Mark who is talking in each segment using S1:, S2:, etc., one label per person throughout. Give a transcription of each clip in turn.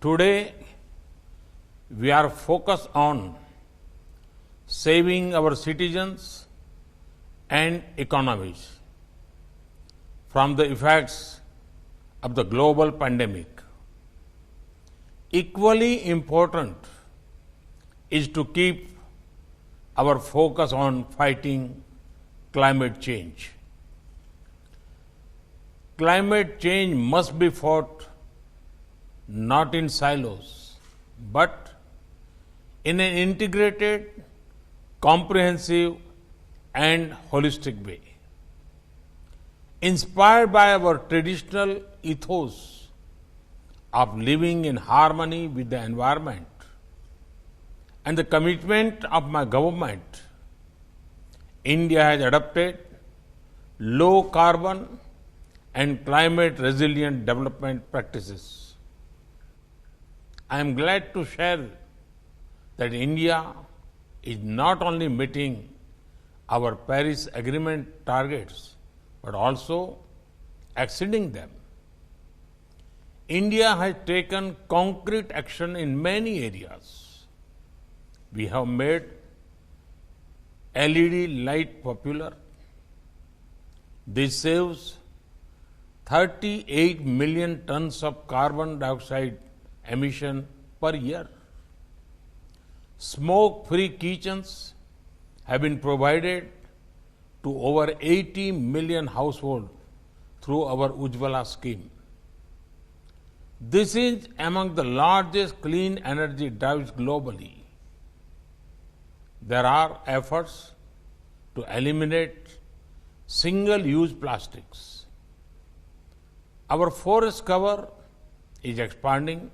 S1: Today, we are focused on saving our citizens and economies from the effects of the global pandemic. Equally important is to keep our focus on fighting climate change. Climate change must be fought not in silos, but in an integrated, comprehensive, and holistic way. Inspired by our traditional ethos of living in harmony with the environment and the commitment of my government, India has adopted low carbon and climate resilient development practices. I am glad to share that India is not only meeting our Paris Agreement targets, but also exceeding them. India has taken concrete action in many areas. We have made LED light popular. This saves 38 million tons of carbon dioxide emission per year. Smoke-free kitchens have been provided to over 80 million households through our Ujjwala scheme. This is among the largest clean energy drives globally. There are efforts to eliminate single-use plastics. Our forest cover is expanding.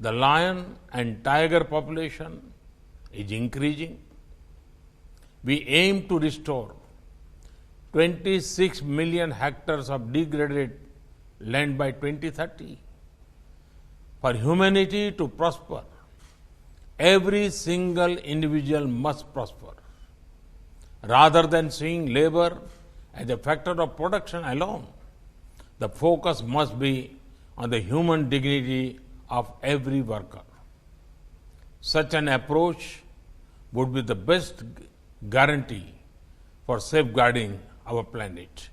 S1: The lion and tiger population is increasing. We aim to restore 26 million hectares of degraded land by 2030. For humanity to prosper, every single individual must prosper. Rather than seeing labor as a factor of production alone, the focus must be on the human dignity of every worker. Such an approach would be the best guarantee for safeguarding our planet.